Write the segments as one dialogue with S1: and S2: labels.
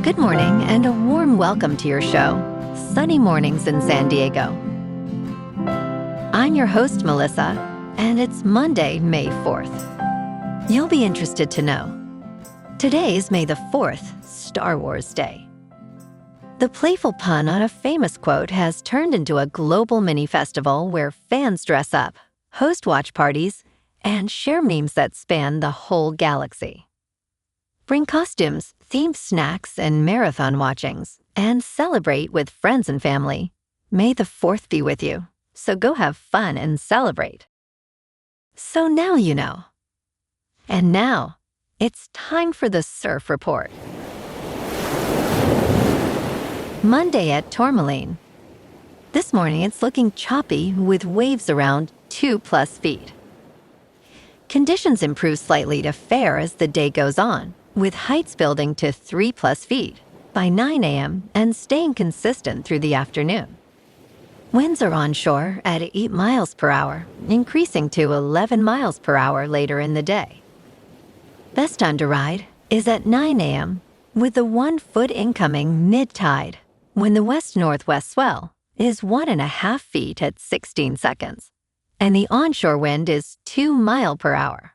S1: Good morning and a warm welcome to your show, Sunny Mornings in San Diego. I'm your host, Melissa, and it's Monday, May 4th. You'll be interested to know. Today is May the 4th, Star Wars Day. The playful pun on a famous quote has turned into a global mini-festival where fans dress up, host watch parties, and share memes that span the whole galaxy. Bring costumes, themed snacks, and marathon watchings, and celebrate with friends and family. May the 4th be with you, so go have fun and celebrate. So now you know. And now, it's time for the Surf Report. Monday at Tourmaline. This morning it's looking choppy with waves around 2+ feet. Conditions improve slightly to fair as the day goes on, with heights building to 3+ feet by 9 a.m. and staying consistent through the afternoon. Winds are onshore at 8 miles per hour, increasing to 11 miles per hour later in the day. Best time to ride is at 9 a.m. with the 1 foot incoming mid-tide, when the west-northwest swell is 1.5 feet at 16 seconds, and the onshore wind is 2 miles per hour.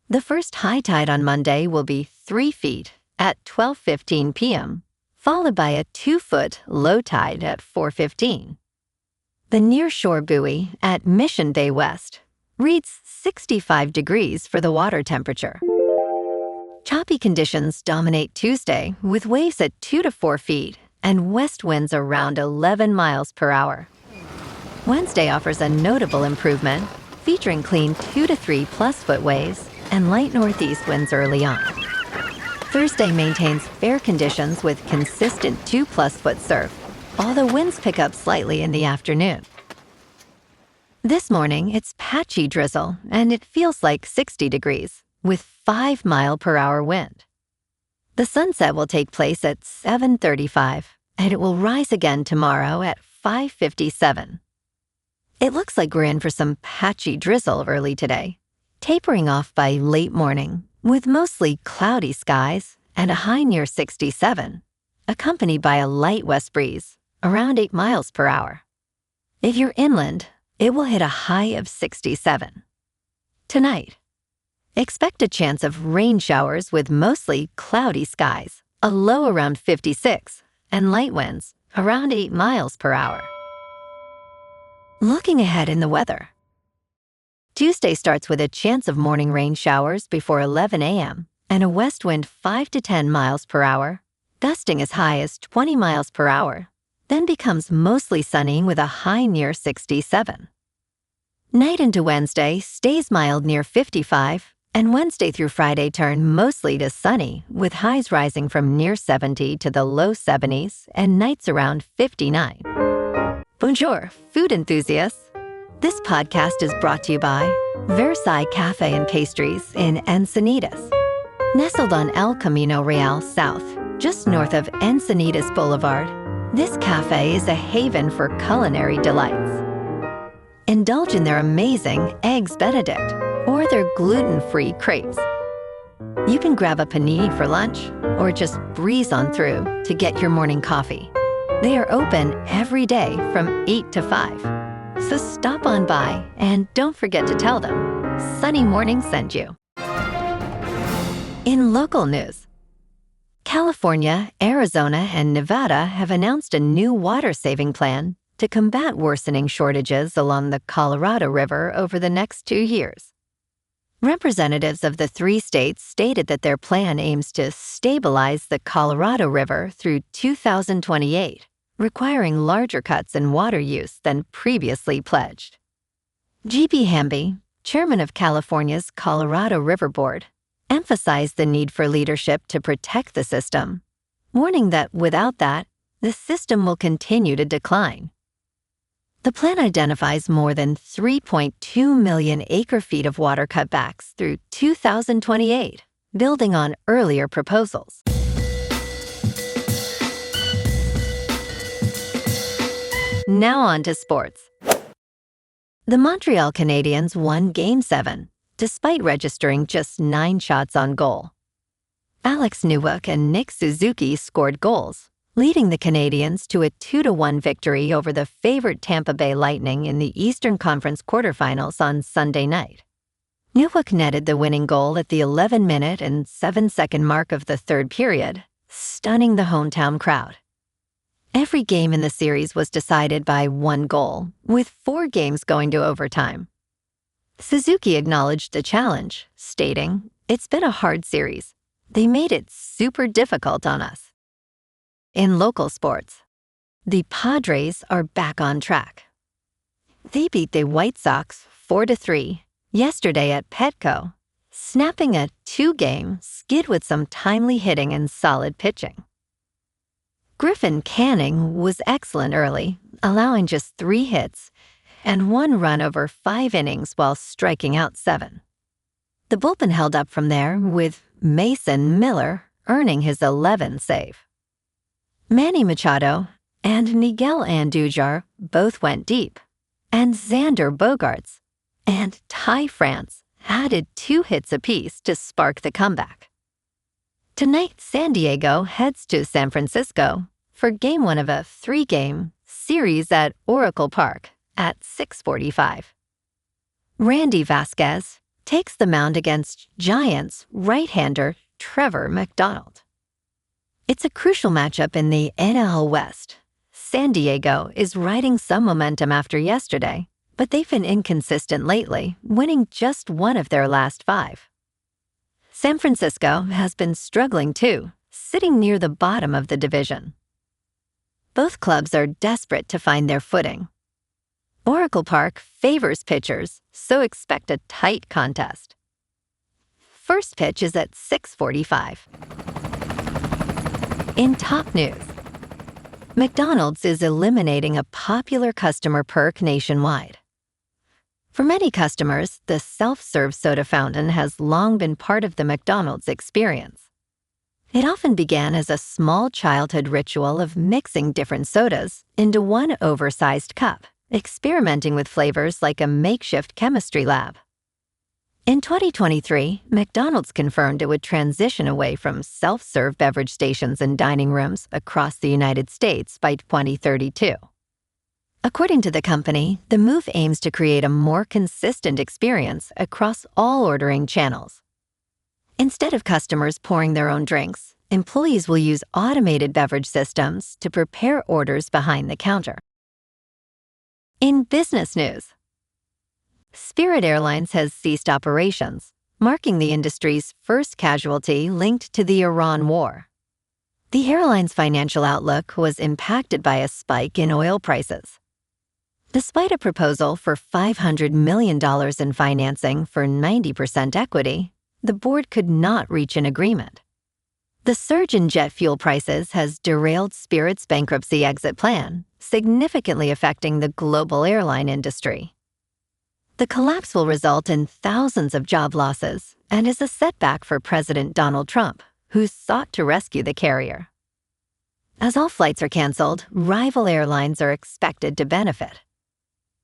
S1: The first high tide on Monday will be 3 feet at 12:15 p.m., followed by a 2-foot low tide at 4:15. The nearshore buoy at Mission Bay West reads 65 degrees for the water temperature. Choppy conditions dominate Tuesday with waves at 2 to 4 feet and west winds around 11 miles per hour. Wednesday offers a notable improvement, featuring clean 2 to 3+ foot waves and light northeast winds early on. Thursday maintains fair conditions with consistent 2+ foot surf, although winds pick up slightly in the afternoon. This morning, it's patchy drizzle, and it feels like 60 degrees, with 5 mile per hour wind. The sunset will take place at 7:35, and it will rise again tomorrow at 5:57. It looks like we're in for some patchy drizzle early today, tapering off by late morning, with mostly cloudy skies and a high near 67, accompanied by a light west breeze, around 8 miles per hour. If you're inland, it will hit a high of 67. Tonight, expect a chance of rain showers with mostly cloudy skies, a low around 56, and light winds around 8 miles per hour. Looking ahead in the weather. Tuesday starts with a chance of morning rain showers before 11 a.m. and a west wind 5 to 10 miles per hour, gusting as high as 20 miles per hour, then becomes mostly sunny with a high near 67. Night into Wednesday stays mild near 55, and Wednesday through Friday turn mostly to sunny, with highs rising from near 70 to the low 70s and nights around 59. Bonjour, food enthusiasts. This podcast is brought to you by Versailles Cafe and Pastries in Encinitas. Nestled on El Camino Real South, just north of Encinitas Boulevard, this cafe is a haven for culinary delights. Indulge in their amazing Eggs Benedict or their gluten-free crepes. You can grab a panini for lunch or just breeze on through to get your morning coffee. They are open every day from 8 to 5. So stop on by and don't forget to tell them Sunny Morning sent you. In local news, California, Arizona, and Nevada have announced a new water-saving plan to combat worsening shortages along the Colorado River over the next 2 years. Representatives of the 3 states stated that their plan aims to stabilize the Colorado River through 2028, requiring larger cuts in water use than previously pledged. G.B. Hamby, chairman of California's Colorado River Board, emphasized the need for leadership to protect the system, warning that without that, the system will continue to decline. The plan identifies more than 3.2 million acre-feet of water cutbacks through 2028, building on earlier proposals. Now on to sports. The Montreal Canadiens won Game 7, despite registering just 9 shots on goal. Alex Newhook and Nick Suzuki scored goals, leading the Canadians to a 2-1 victory over the favored Tampa Bay Lightning in the Eastern Conference quarterfinals on Sunday night. Newhook netted the winning goal at the 11-minute and 7-second mark of the third period, stunning the hometown crowd. Every game in the series was decided by one goal, with 4 games going to overtime. Suzuki acknowledged the challenge, stating, "It's been a hard series. They made it super difficult on us." In local sports, the Padres are back on track. They beat the White Sox 4-3 yesterday at Petco, snapping a 2-game skid with some timely hitting and solid pitching. Griffin canning was excellent early, allowing just 3 hits and 1 run over 5 innings while striking out 7. The bullpen held up from there, with Mason Miller earning his 11th save. Manny Machado and Miguel Andujar both went deep, and Xander Bogaerts and Ty France added 2 hits apiece to spark the comeback. Tonight, San Diego heads to San Francisco for Game 1 of a 3-game series at Oracle Park at 6:45. Randy Vasquez takes the mound against Giants right-hander Trevor McDonald. It's a crucial matchup in the NL West. San Diego is riding some momentum after yesterday, but they've been inconsistent lately, winning just 1 of their last 5. San Francisco has been struggling too, sitting near the bottom of the division. Both clubs are desperate to find their footing. Oracle Park favors pitchers, so expect a tight contest. First pitch is at 6:45. In top news, McDonald's is eliminating a popular customer perk nationwide. For many customers, the self-serve soda fountain has long been part of the McDonald's experience. It often began as a small childhood ritual of mixing different sodas into one oversized cup, experimenting with flavors like a makeshift chemistry lab. In 2023, McDonald's confirmed it would transition away from self-serve beverage stations in dining rooms across the United States by 2032. According to the company, the move aims to create a more consistent experience across all ordering channels. Instead of customers pouring their own drinks, employees will use automated beverage systems to prepare orders behind the counter. In business news, Spirit Airlines has ceased operations, marking the industry's first casualty linked to the Iran war. The airline's financial outlook was impacted by a spike in oil prices. Despite a proposal for $500 million in financing for 90% equity, the board could not reach an agreement. The surge in jet fuel prices has derailed Spirit's bankruptcy exit plan, significantly affecting the global airline industry. The collapse will result in thousands of job losses and is a setback for President Donald Trump, who sought to rescue the carrier. As all flights are canceled, rival airlines are expected to benefit.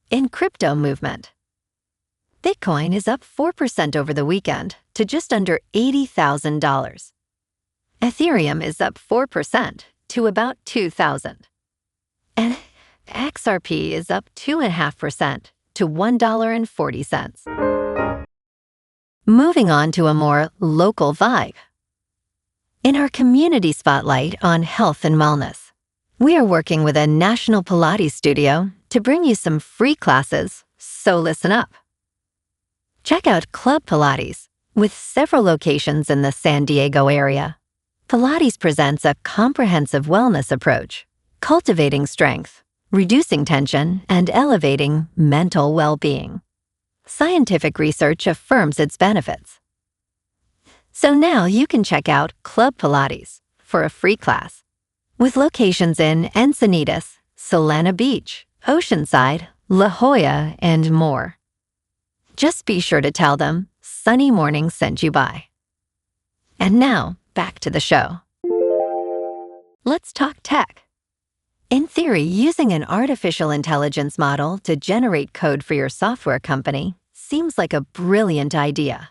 S1: In crypto movement, Bitcoin is up 4% over the weekend to just under $80,000. Ethereum is up 4% to about $2,000. And XRP is up 2.5% to $1.40. Moving on to a more local vibe. In our community spotlight on health and wellness, we are working with a national Pilates studio to bring you some free classes, so listen up. Check out Club Pilates, with several locations in the San Diego area. Pilates presents a comprehensive wellness approach, cultivating strength, reducing tension, and elevating mental well-being. Scientific research affirms its benefits. So now you can check out Club Pilates for a free class, with locations in Encinitas, Solana Beach, Oceanside, La Jolla, and more. Just be sure to tell them Sunny Morning sent you by. And now, back to the show. Let's talk tech. In theory, using an artificial intelligence model to generate code for your software company seems like a brilliant idea.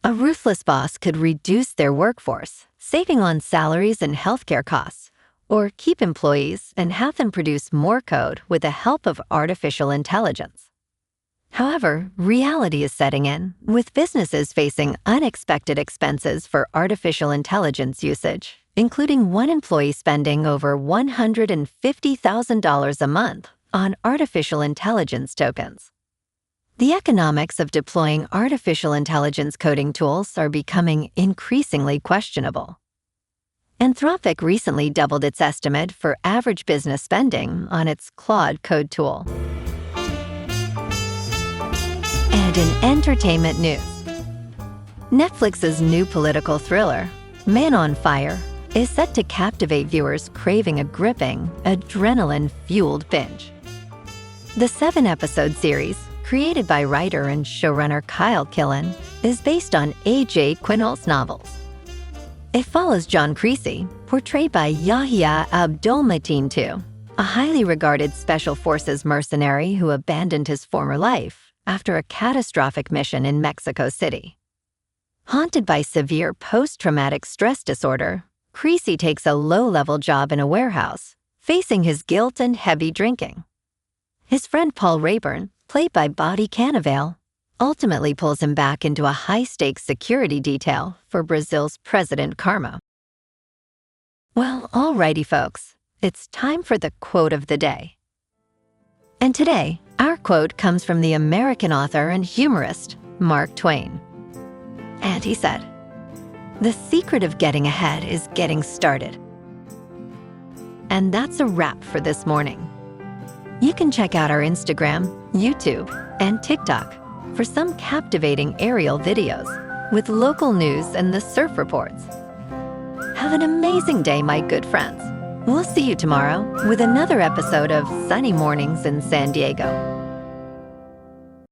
S1: A ruthless boss could reduce their workforce, saving on salaries and healthcare costs, or keep employees and have them produce more code with the help of artificial intelligence. However, reality is setting in, with businesses facing unexpected expenses for artificial intelligence usage, including one employee spending over $150,000 a month on artificial intelligence tokens. The economics of deploying artificial intelligence coding tools are becoming increasingly questionable. Anthropic recently doubled its estimate for average business spending on its Claude code tool. And in entertainment news, Netflix's new political thriller, Man on Fire, is set to captivate viewers craving a gripping, adrenaline-fueled binge. The 7-episode series, created by writer and showrunner Kyle Killen, is based on A.J. Quinnell's novels. It follows John Creasy, portrayed by Yahya Abdul-Mateen II, a highly regarded Special Forces mercenary who abandoned his former life after a catastrophic mission in Mexico City. Haunted by severe post-traumatic stress disorder, Creasy takes a low-level job in a warehouse, facing his guilt and heavy drinking. His friend Paul Rayburn, played by Bobby Cannavale, ultimately pulls him back into a high-stakes security detail for Brazil's President Carmo. Well, alrighty folks, it's time for the quote of the day. And today, our quote comes from the American author and humorist, Mark Twain. And he said, "The secret of getting ahead is getting started." And that's a wrap for this morning. You can check out our Instagram, YouTube, and TikTok for some captivating aerial videos with local news and the surf reports. Have an amazing day, my good friends. We'll see you tomorrow with another episode of Sunny Mornings in San Diego.